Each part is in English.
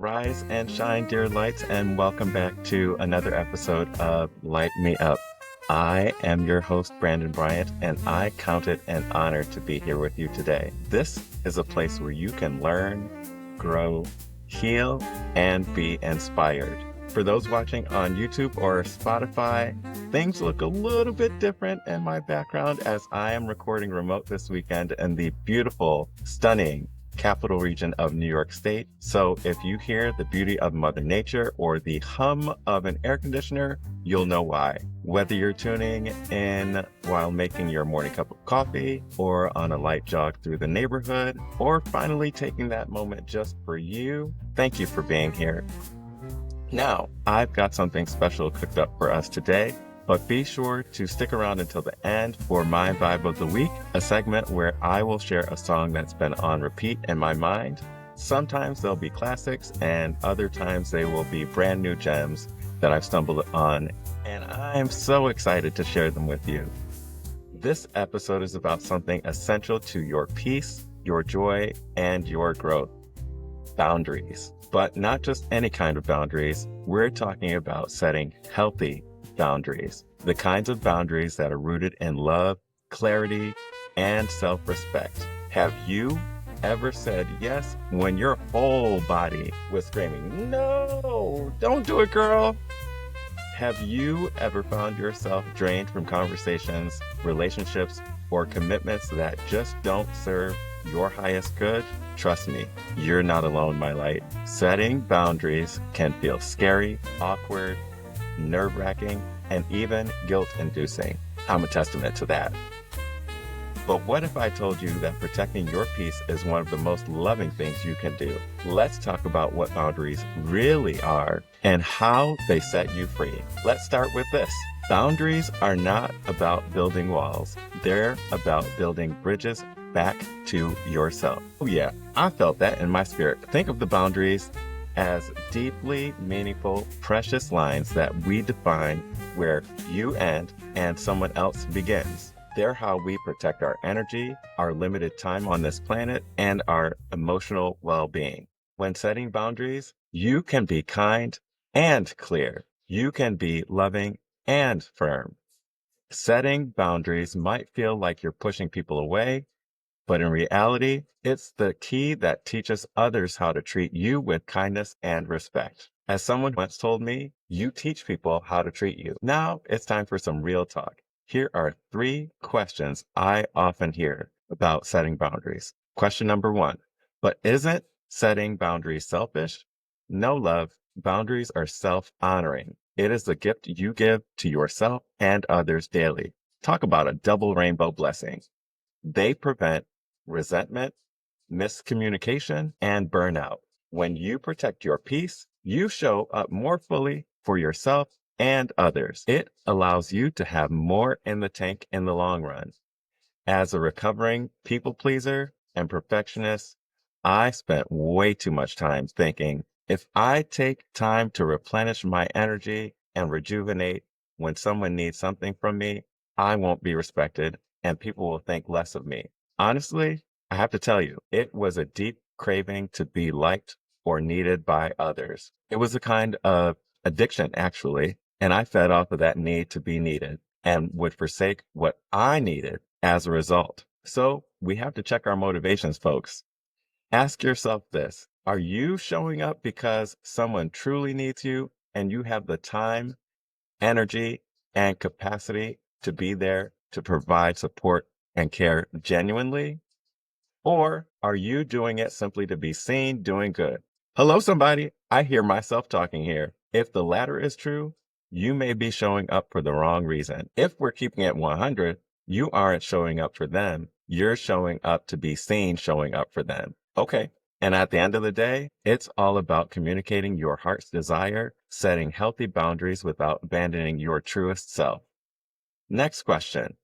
Rise and shine, dear lights, and welcome back to another episode of Light Me Up. I am your host, Brandon Bryant, and I count it an honor to be here with you today. This is a place where you can learn, grow, heal, and be inspired. For those watching on YouTube or Spotify, things look a little bit different in my background as I am recording remote this weekend in the beautiful, stunning capital region of New York State. So if you hear the beauty of Mother Nature or the hum of an air conditioner, you'll know why. Whether you're tuning in while making your morning cup of coffee or on a light jog through the neighborhood, or finally taking that moment just for you, thank you for being here. Now, I've got something special cooked up for us today, but be sure to stick around until the end for my Vibe of the Week, a segment where I will share a song that's been on repeat in my mind. Sometimes they'll be classics, and other times they will be brand new gems that I've stumbled on, and I'm so excited to share them with you. This episode is about something essential to your peace, your joy, and your growth: boundaries. But not just any kind of boundaries. We're talking about setting healthy boundaries, the kinds of boundaries that are rooted in love, clarity, and self-respect. Have you ever said yes when your whole body was screaming, "No, don't do it, girl"? Have you ever found yourself drained from conversations, relationships, or commitments that just don't serve your highest good? Trust me, you're not alone, my light. Setting boundaries can feel scary, awkward, nerve-wracking, and even guilt-inducing. I'm a testament to that. But what if I told you that protecting your peace is one of the most loving things you can do? Let's talk about what boundaries really are and how they set you free. Let's start with this. Boundaries are not about building walls. They're about building bridges back to yourself. Oh yeah, I felt that in my spirit. Think of the boundaries as deeply meaningful, precious lines that we define where you end and someone else begins. They're how we protect our energy, our limited time on this planet, and our emotional well-being. When setting boundaries, you can be kind and clear. You can be loving and firm. Setting boundaries might feel like you're pushing people away, but in reality, it's the key that teaches others how to treat you with kindness and respect. As someone once told me, you teach people how to treat you. Now it's time for some real talk. Here are 3 questions I often hear about setting boundaries. Question number 1, but isn't setting boundaries selfish? No, love. Boundaries are self-honoring. It is the gift you give to yourself and others daily. Talk about a double rainbow blessing. They prevent resentment, miscommunication, and burnout. When you protect your peace, you show up more fully for yourself and others. It allows you to have more in the tank in the long run. As a recovering people pleaser and perfectionist, I spent way too much time thinking, if I take time to replenish my energy and rejuvenate when someone needs something from me, I won't be respected and people will think less of me. Honestly, I have to tell you, it was a deep craving to be liked or needed by others. It was a kind of addiction, actually, and I fed off of that need to be needed and would forsake what I needed as a result. So we have to check our motivations, folks. Ask yourself this: are you showing up because someone truly needs you and you have the time, energy, and capacity to be there to provide support and care genuinely? Or are you doing it simply to be seen doing good? Hello, somebody. I hear myself talking here. If the latter is true, you may be showing up for the wrong reason. If we're keeping it 100, you aren't showing up for them. You're showing up to be seen showing up for them. Okay. And at the end of the day, it's all about communicating your heart's desire, setting healthy boundaries without abandoning your truest self. Next question.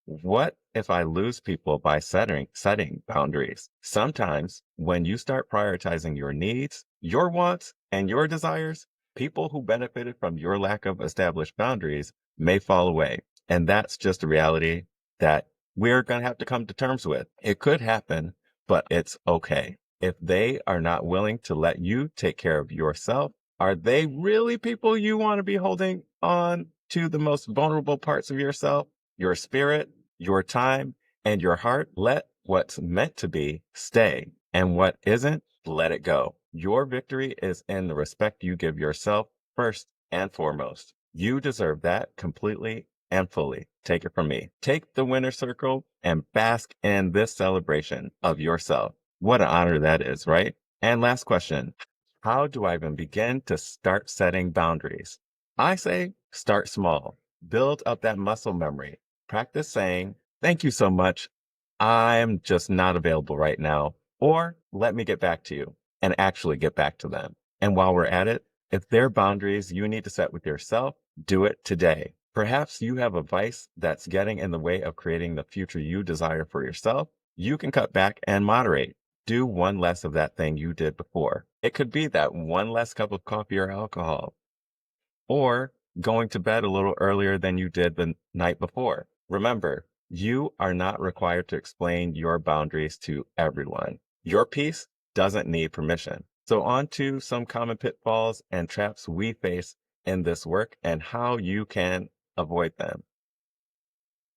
What if I lose people by setting boundaries? Sometimes when you start prioritizing your needs, your wants, and your desires, people who benefited from your lack of established boundaries may fall away. And that's just a reality that we're going to have to come to terms with. It could happen, but it's okay. If they are not willing to let you take care of yourself, are they really people you want to be holding on to the most vulnerable parts of yourself, your spirit, your time, and your heart? Let what's meant to be stay, and what isn't, let it go. Your victory is in the respect you give yourself first and foremost. You deserve that completely and fully. Take it from me. Take the winner circle and bask in this celebration of yourself. What an honor that is, right? And last question. How do I even begin to start setting boundaries? I say start small. Build up that muscle memory. Practice saying, thank you so much. I'm just not available right now. Or let me get back to you and actually get back to them. And while we're at it, if there are boundaries you need to set with yourself, do it today. Perhaps you have a vice that's getting in the way of creating the future you desire for yourself. You can cut back and moderate. Do one less of that thing you did before. It could be that one less cup of coffee or alcohol, or going to bed a little earlier than you did the night before. Remember, you are not required to explain your boundaries to everyone. Your peace doesn't need permission. So on to some common pitfalls and traps we face in this work and how you can avoid them.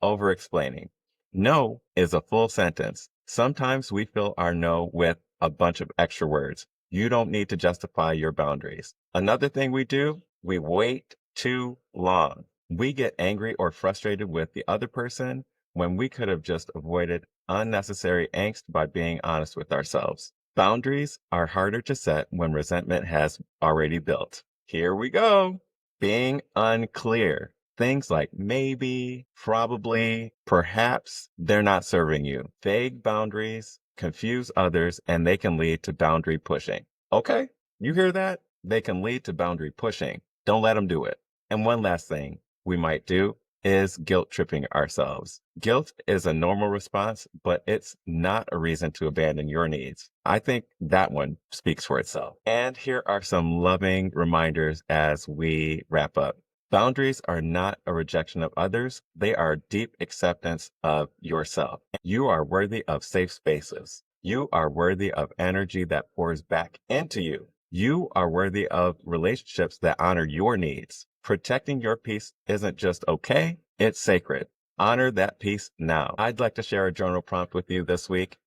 Over explaining. No is a full sentence. Sometimes we fill our no with a bunch of extra words. You don't need to justify your boundaries. Another thing we do, we wait too long. We get angry or frustrated with the other person when we could have just avoided unnecessary angst by being honest with ourselves. Boundaries are harder to set when resentment has already built. Here we go. Being unclear. Things like maybe, probably, perhaps, they're not serving you. Vague boundaries confuse others and they can lead to boundary pushing. Okay, you hear that? They can lead to boundary pushing. Don't let them do it. And one last thing we might do is guilt tripping ourselves. Guilt is a normal response, but it's not a reason to abandon your needs. I think that one speaks for itself. And here are some loving reminders as we wrap up. Boundaries are not a rejection of others. They are deep acceptance of yourself. You are worthy of safe spaces. You are worthy of energy that pours back into you. You are worthy of relationships that honor your needs. Protecting your peace isn't just okay, it's sacred. Honor that peace now. I'd like to share a journal prompt with you this week.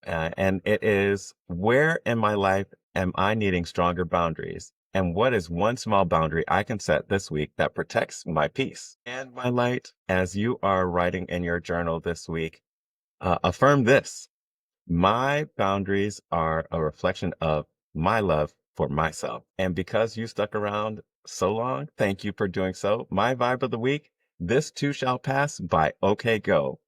And it is, where in my life am I needing stronger boundaries? And what is one small boundary I can set this week that protects my peace? And my light, as you are writing in your journal this week, affirm this. My boundaries are a reflection of my love for myself. And because you stuck around so long, thank you for doing so. My vibe of the week, this too shall pass by OK Go.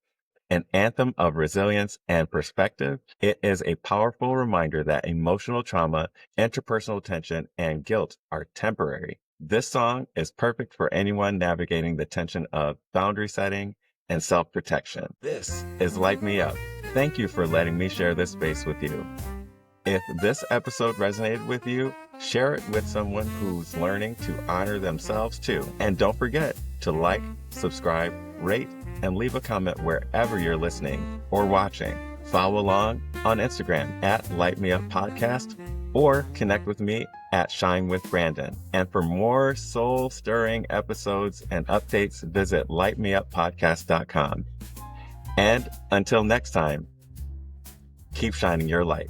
An anthem of resilience and perspective. It is a powerful reminder that emotional trauma, interpersonal tension, and guilt are temporary. This song is perfect for anyone navigating the tension of boundary setting and self-protection. This is Light Me Up. Thank you for letting me share this space with you. If this episode resonated with you, share it with someone who's learning to honor themselves too. And don't forget to like, subscribe, rate, and leave a comment wherever you're listening or watching. Follow along on Instagram at Light Me Up Podcast or connect with me at Shine with Brandon. And for more soul-stirring episodes and updates, visit lightmeuppodcast.com. And until next time, keep shining your light.